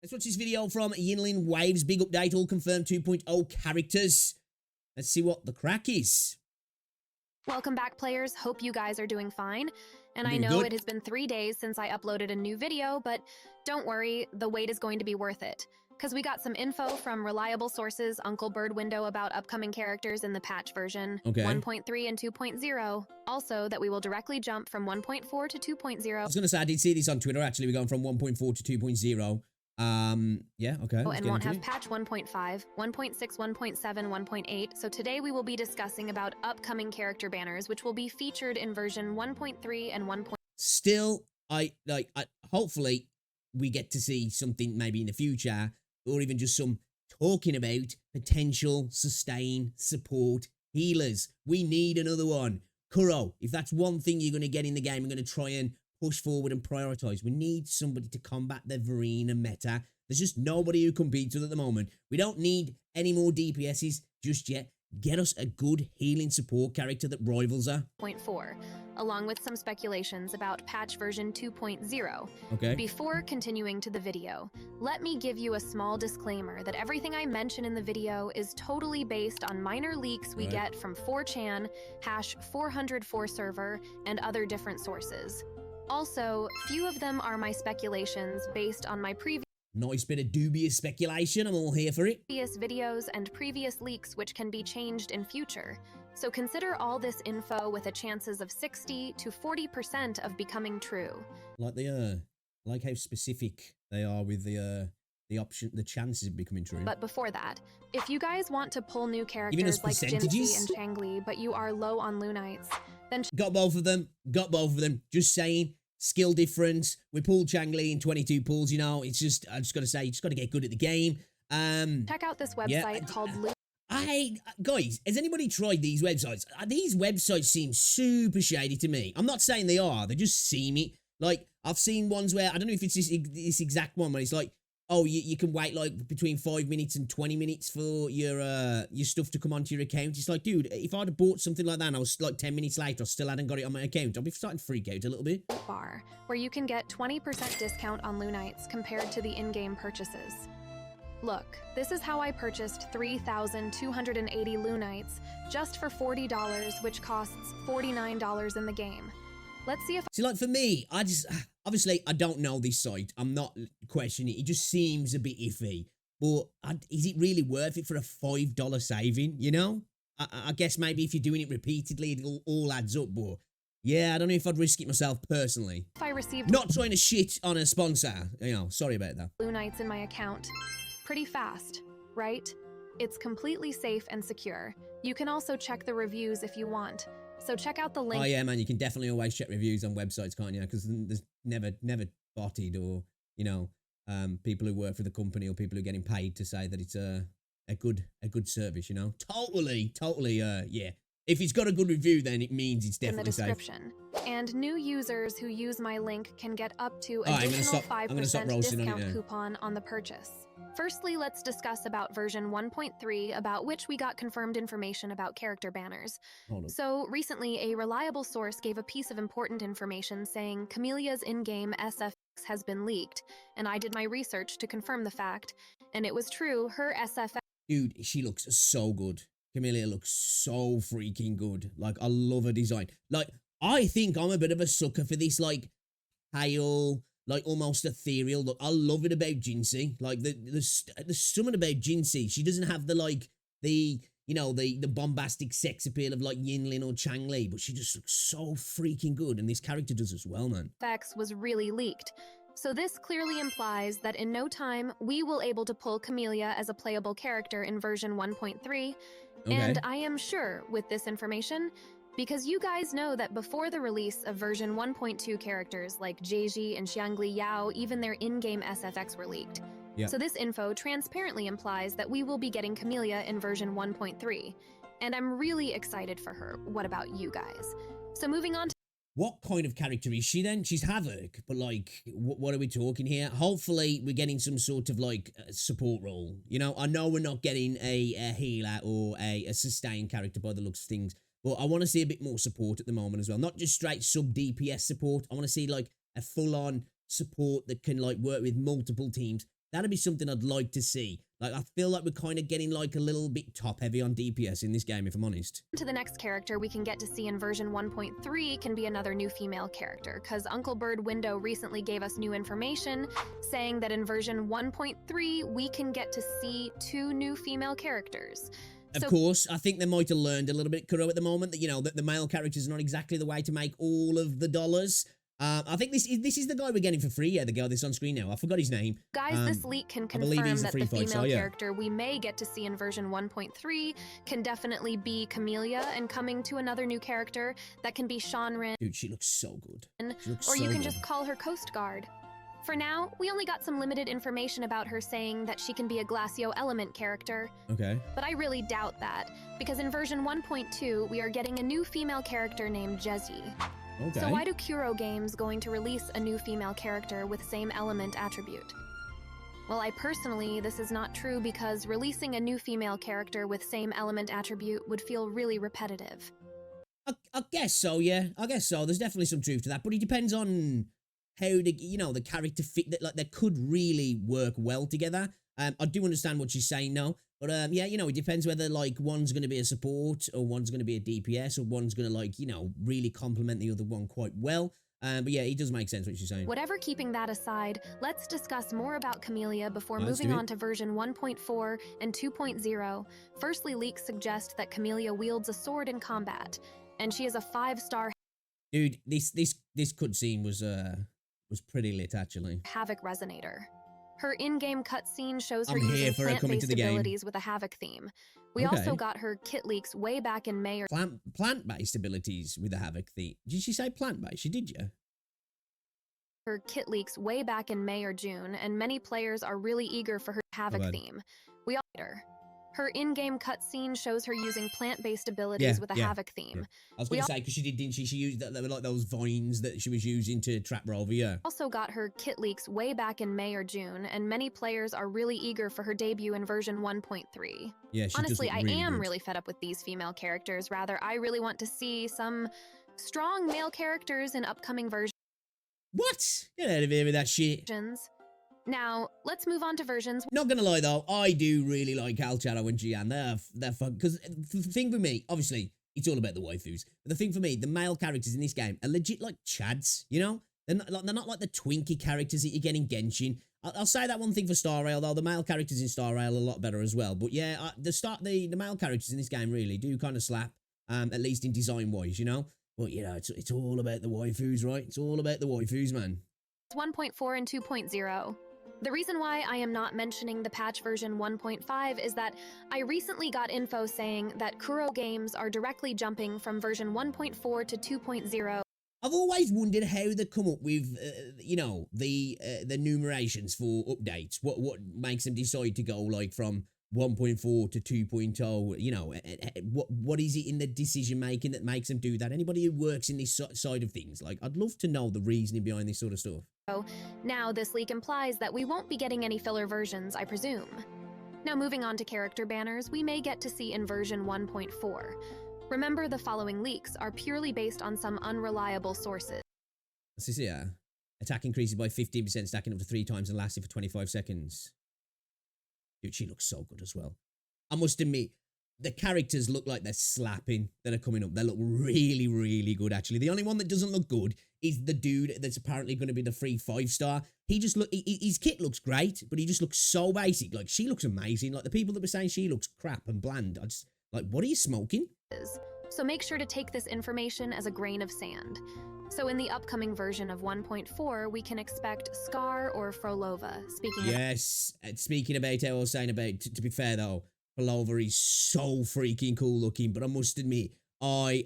Let's watch this video from Wuthering Waves. Big update, all confirmed 2.0 characters. Let's see what the crack is. Welcome back, players. Hope you guys are doing fine. And I Doing know good. it has been 3 days since I uploaded a new video, but don't worry, the wait is going to be worth it. Because we got some info from reliable sources, Uncle Bird Window, about upcoming characters in the patch version Okay. 1.3 and 2.0. Also, that we will directly jump from 1.4 to 2.0. I was going to say, I did see this on Twitter, actually. We're going from 1.4 to 2.0. Yeah, okay. And won't have patch 1.5, 1.6, 1.7, 1.8. So today we will be discussing about upcoming character banners, which will be featured in version 1.3 and 1. Still, hopefully we get to see something maybe in the future, or even just some talking about potential sustain support healers. We need another one. Kuro, if that's one thing you're going to get in the game, we're going to try and push forward and prioritize. We need somebody to combat the Verena meta. There's just nobody who competes with it at the moment. We don't need any more DPSs just yet. Get us a good healing support character that rivals her. 0.4, along with some speculations about patch version 2.0. Okay. Before continuing to the video, let me give you a small disclaimer that everything I mention in the video is totally based on minor leaks we get from 4chan, #404 server, and other different sources. Also, few of them are my speculations based on my previous Nice bit of dubious speculation. I'm all here for it. videos and previous leaks, which can be changed in future. So consider all this info with a chances of 60 to 40% of becoming true. Like I like how specific they are with the option, the chances of becoming true. But before that, if you guys want to pull new us characters like percentages? Jinxie and Changli, but you are low on Lunites, then Got both of them. Got both of them. Just saying. Skill difference. We pulled Changli in 22 pulls, you know. It's just, I just got to say, you just got to get good at the game. check out this website called Guys, has anybody tried these websites? These websites seem super shady to me. I'm not saying they are. They just seem it. Like, I've seen ones where, I don't know if it's this exact one, where it's like, oh, you can wait like between 5 minutes and 20 minutes for your stuff to come onto your account. It's like, dude, if I'd have bought something like that and I was like 10 minutes later, I still hadn't got it on my account, I'd be starting to freak out a little bit. Bar, where you can get 20% discount on Lunites compared to the in-game purchases. Look, this is how I purchased 3,280 Lunites just for $40, which costs $49 in the game. Let's see if See, like for me, obviously I don't know this site. I'm not questioning it. It just seems a bit iffy. But is it really worth it for a $5 saving, you know? I guess maybe if you're doing it repeatedly, it all adds up. But yeah, I don't know if I'd risk it myself personally. I received Not trying to shit on a sponsor, you know, sorry about that. Lunites in my account pretty fast, right? It's completely safe and secure. You can also check the reviews if you want. So check out the link. Oh yeah, man, you can definitely always check reviews on websites, can't you? Because there's never botted or, you know, people who work for the company or people who are getting paid to say that it's a good service, you know? Totally, yeah. If it's got a good review, then it means it's in the definitely safe. description. And new users who use my link can get up to Alright, additional I'm gonna stop 5% roasting on it discount now. coupon on the purchase. Firstly, let's discuss about version 1.3, about which we got confirmed information about character banners. Hold on. So recently, a reliable source gave a piece of important information saying Camelia's in-game SFX has been leaked, and I did my research to confirm the fact, and it was true, her SFX Dude, she looks so good. Camellia looks so freaking good. Like, I love her design. Like, I think I'm a bit of a sucker for this, like, pale, like, almost ethereal look. I love it about Jinxie. Like, there's something about Jinxie. She doesn't have the, like, the bombastic sex appeal of, like, Yinlin or Changli, but she just looks so freaking good, and this character does as well, man. was really leaked. So this clearly implies that in no time, we will able to pull Camellia as a playable character in version 1.3, and I am sure with this information, because you guys know that before the release of version 1.2 characters like Jeji and Xiangli Yao, even their in-game SFX were leaked. Yeah. So this info transparently implies that we will be getting Camellia in version 1.3, and I'm really excited for her. What about you guys? So moving on to What kind of character is she then? She's Havoc, but like, what are we talking here? Hopefully, we're getting some sort of like support role. You know, I know we're not getting a healer or a sustain character by the looks of things, but I want to see a bit more support at the moment as well. Not just straight sub DPS support. I want to see like a full on support that can like work with multiple teams That'd be something I'd like to see. Like, I feel like we're kind of getting like a little bit top heavy on DPS in this game, if I'm honest. To the next character we can get to see in version 1.3 can be another new female character, because Uncle Bird Window recently gave us new information saying that in version 1.3 we can get to see 2 new female characters. Of course, I think they might have learned a little bit, Kuro, at the moment, that, you know, that the male characters are not exactly the way to make all of the dollars. I think this is the guy we're getting for free. Yeah, the girl that's on screen now. I forgot his name. Guys, this leak can confirm that the female character we may get to see in version 1.3 can definitely be Camellia, and coming to another new character that can be Shanrin. Dude, she looks so good. Or you can just call her Coast Guard. For now, we only got some limited information about her saying that she can be a Glacio Element character. Okay. But I really doubt that, because in version 1.2, we are getting a new female character named Jessie. Okay. So why do Kuro Games going to release a new female character with same element attribute? Well, this is not true, because releasing a new female character with same element attribute would feel really repetitive. I guess so, yeah. I guess so. There's definitely some truth to that, but it depends on how the character fit, that like they could really work well together. I do understand what she's saying now, but yeah, it depends whether like one's going to be a support or one's going to be a DPS or one's going to like, really complement the other one quite well. But yeah, it does make sense what she's saying. Whatever, keeping that aside, let's discuss more about Camellia before moving on to version 1.4 and 2.0. Firstly, leaks suggest that Camellia wields a sword in combat, and she is a 5-star. Dude, this cutscene was pretty lit, actually. Havoc resonator. Her in-game cutscene shows her using plant-based abilities with a Havoc theme. We also got her kit leaks way back in May. Plant-based abilities with a Havoc theme. Did she say plant-based? She did, yeah. Her kit leaks way back in May or June, and many players are really eager for her Havoc theme. We all her. Her in-game cutscene shows her using plant-based abilities with a Havoc theme. Yeah. I was going to say, because didn't she used that, like those vines that she was using to trap Phrolova, yeah. Also got her kit leaks way back in May or June, and many players are really eager for her debut in version 1.3. Yeah, honestly, I am really fed up with these female characters. Rather, I really want to see some strong male characters in upcoming versions. What? Get out of here with that shit. Now, let's move on to versions. Not gonna lie though, I do really like Calcharo and Gian. They're fun. Because the thing for me, obviously, it's all about the waifus. But the thing for me, the male characters in this game are legit like chads, They're not like the twinky characters that you get in Genshin. I'll say that one thing for Star Rail, though. The male characters in Star Rail are a lot better as well. But yeah, the male characters in this game really do kind of slap, at least in design-wise, But, it's all about the waifus, right? It's all about the waifus, man. 1.4 and 2.0. The reason why I am not mentioning the patch version 1.5 is that I recently got info saying that Kuro Games are directly jumping from version 1.4 to 2.0. I've always wondered how they come up with, the numerations for updates. What makes them decide to go like from 1.4 to 2.0, what is it in the decision making that makes them do that? Anybody who works in this side of things, like, I'd love to know the reasoning behind this sort of stuff. Now, this leak implies that we won't be getting any filler versions, I presume. Now, moving on to character banners, we may get to see in version 1.4. Remember, the following leaks are purely based on some unreliable sources. This is here. Attack increases by 15%, stacking up to 3 times and lasting for 25 seconds. Dude, she looks so good as well. I must admit, the characters look like they're slapping that are coming up. They look really, really good, actually. The only one that doesn't look good is the dude that's apparently going to be the free 5-star. His kit looks great, but he just looks so basic. Like, she looks amazing. Like, the people that were saying she looks crap and bland, I just, like, what are you smoking? So make sure to take this information as a grain of sand. So in the upcoming version of 1.4, we can expect Scar or Phrolova. Speaking about how I was saying about, to be fair though, Phrolova is so freaking cool looking, but I must admit, I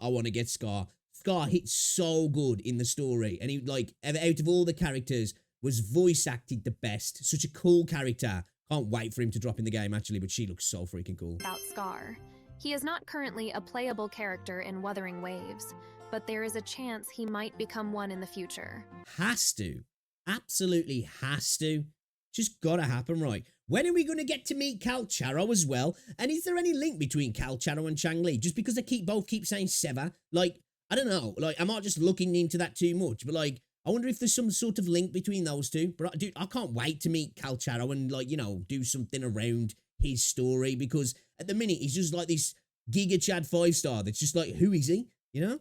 want to get Scar. Scar hits so good in the story, and he, like, out of all the characters, was voice acted the best. Such a cool character. Can't wait for him to drop in the game, actually, but she looks so freaking cool. About Scar. He is not currently a playable character in Wuthering Waves, but there is a chance he might become one in the future. Has to. Absolutely has to. Just gotta happen, right? When are we going to get to meet Calcharo as well? And is there any link between Calcharo and Changli? Just because they both keep saying Seva? Like, I don't know. Like, am I just looking into that too much? But, like, I wonder if there's some sort of link between those two. But dude, I can't wait to meet Calcharo and, like, you know, do something around his story, because at the minute he's just like this Giga Chad 5-star that's just like, who is he? You know?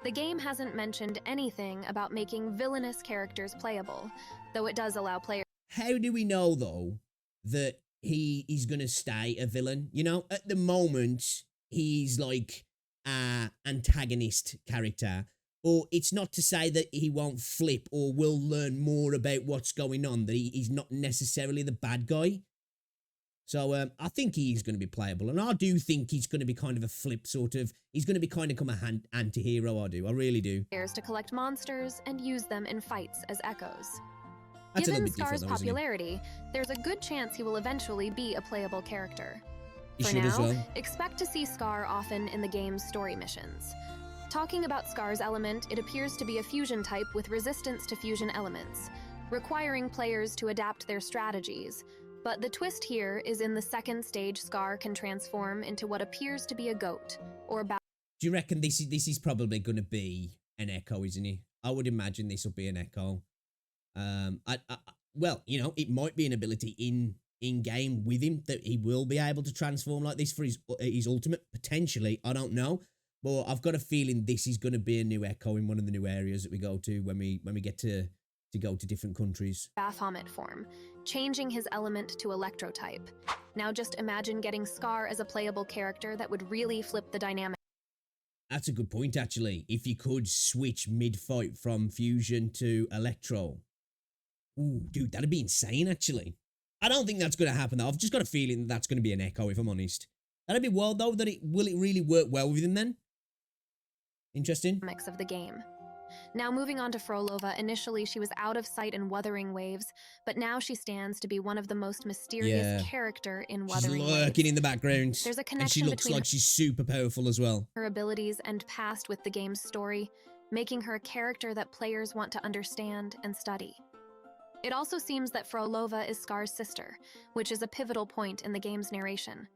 The game hasn't mentioned anything about making villainous characters playable, though it does allow players. How do we know, though, that he is going to stay a villain? You know, at the moment, he's like an antagonist character. Or it's not to say that he won't flip or will learn more about what's going on, that he's not necessarily the bad guy. So I think he's going to be playable. And I do think he's going to be kind of a flip sort of. He's going to be kind of come a anti-hero, I do. I really do. To collect monsters and use them in fights as echoes. That's Given Scar's popularity, there's a good chance he will eventually be a playable character. For now, expect to see Scar often in the game's story missions. Talking about Scar's element, it appears to be a fusion type with resistance to fusion elements, requiring players to adapt their strategies. But the twist here is in the second stage, Scar can transform into what appears to be a goat, or Do you reckon this is probably going to be an echo, isn't it? I would imagine this will be an echo. Well, you know, it might be an ability in game with him that he will be able to transform like this for his ultimate, potentially. I don't know, but I've got a feeling this is going to be a new echo in one of the new areas that we go to when we get to go to different countries. Baphomet form, changing his element to electro type. Now just imagine getting Scar as a playable character that would really flip the dynamic. That's a good point, actually. If you could switch mid-fight from fusion to electro. Ooh, dude, that'd be insane, actually. I don't think that's going to happen, though. I've just got a feeling that's going to be an echo, if I'm honest. That'd be wild, though, that will it really work well with him, then? Interesting. Mix of the game. Now moving on to Phrolova, initially she was out of sight in Wuthering Waves, but now she stands to be one of the most mysterious character in Wuthering Waves. She's lurking in the background. There's a connection and she looks like she's super powerful as well. Her abilities and past with the game's story, making her a character that players want to understand and study. It also seems that Phrolova is Scar's sister, which is a pivotal point in the game's narration.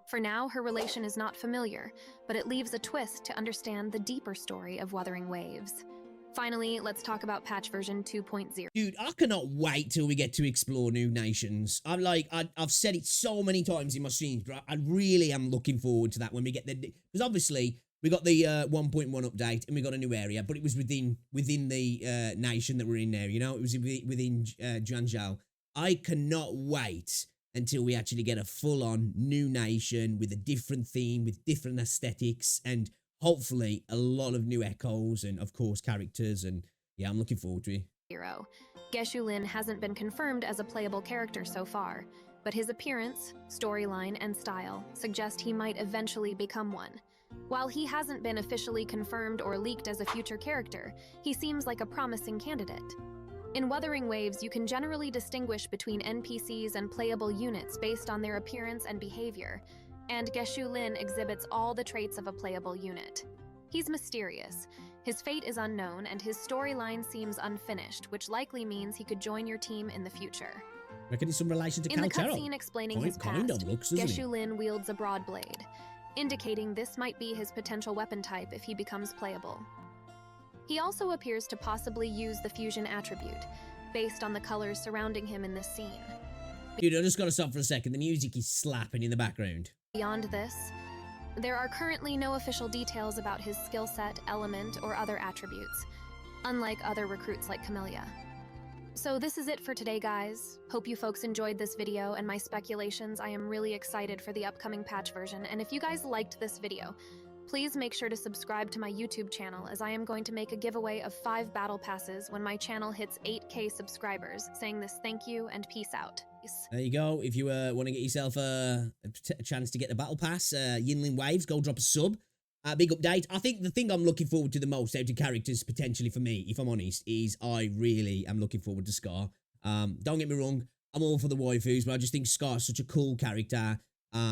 For now, her relation is not familiar, but it leaves a twist to understand the deeper story of Wuthering Waves. Finally, let's talk about patch version 2.0. Dude, I cannot wait till we get to explore new nations. I've said it so many times in my streams, but I really am looking forward to that when we get the... Because obviously, we got the 1.1 update and we got a new area, but it was within the nation that we're in now, you know? It was within Jianzhou. I cannot wait until we actually get a full-on new nation with a different theme, with different aesthetics, and hopefully a lot of new echoes and, of course, characters. And yeah, I'm looking forward to it. Geshu Lin hasn't been confirmed as a playable character so far, but his appearance, storyline, and style suggest he might eventually become one. While he hasn't been officially confirmed or leaked as a future character, he seems like a promising candidate. In Wuthering Waves, you can generally distinguish between NPCs and playable units based on their appearance and behavior, and Geshu Lin exhibits all the traits of a playable unit. He's mysterious, his fate is unknown, and his storyline seems unfinished, which likely means he could join your team in the future. Reckon it's some relation to In the Calcharo. cutscene explaining his past, Geshu Lin wields a broad blade, indicating this might be his potential weapon type if he becomes playable. He also appears to possibly use the fusion attribute, based on the colors surrounding him in this scene. Dude, I just gotta stop for a second. The music is slapping in the background. Beyond this, there are currently no official details about his skill set, element, or other attributes, unlike other recruits like Camellia. So this is it for today, guys. Hope you folks enjoyed this video and my speculations. I am really excited for the upcoming patch version, and if you guys liked this video, please make sure to subscribe to my YouTube channel, as I am going to make a giveaway of 5 battle passes when my channel hits 8K subscribers, saying this thank you and peace out. There you go. If you want to get yourself a chance to get the battle pass, Wuthering Waves, go drop a sub. Big update. I think the thing I'm looking forward to the most out of characters, potentially for me, if I'm honest, is I really am looking forward to Scar. Don't get me wrong, I'm all for the waifus, but I just think Scar's such a cool character.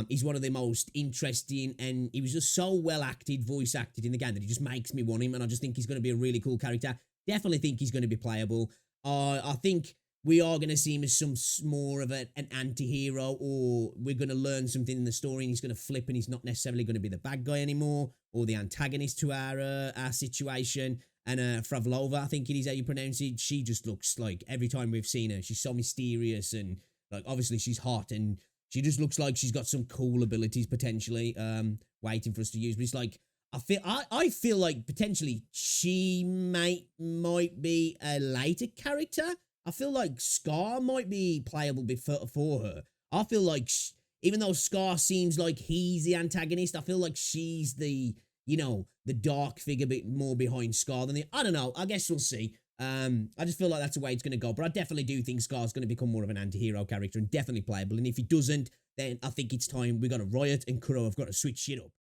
He's one of the most interesting, and he was just so well acted, voice acted in the game, that he just makes me want him, and I just think he's going to be a really cool character. Definitely think he's going to be playable. I think we are going to see him as some more of an anti-hero, or we're going to learn something in the story and he's going to flip and he's not necessarily going to be the bad guy anymore or the antagonist to our situation. And Phrolova, I think it is how you pronounce it. She just looks like, every time we've seen her, she's so mysterious, and like obviously she's hot, and she just looks like she's got some cool abilities potentially, waiting for us to use. But it's like, I feel like potentially she might be a later character. I feel like Scar might be playable before for her. I feel like even though Scar seems like he's the antagonist, I feel like she's the, you know, the dark figure bit more behind Scar than the, I don't know. I guess we'll see. I just feel like that's the way it's going to go. But I definitely do think Scar's going to become more of an anti-hero character and definitely playable. And if he doesn't, then I think it's time we got to riot and Kuro have got to switch shit up.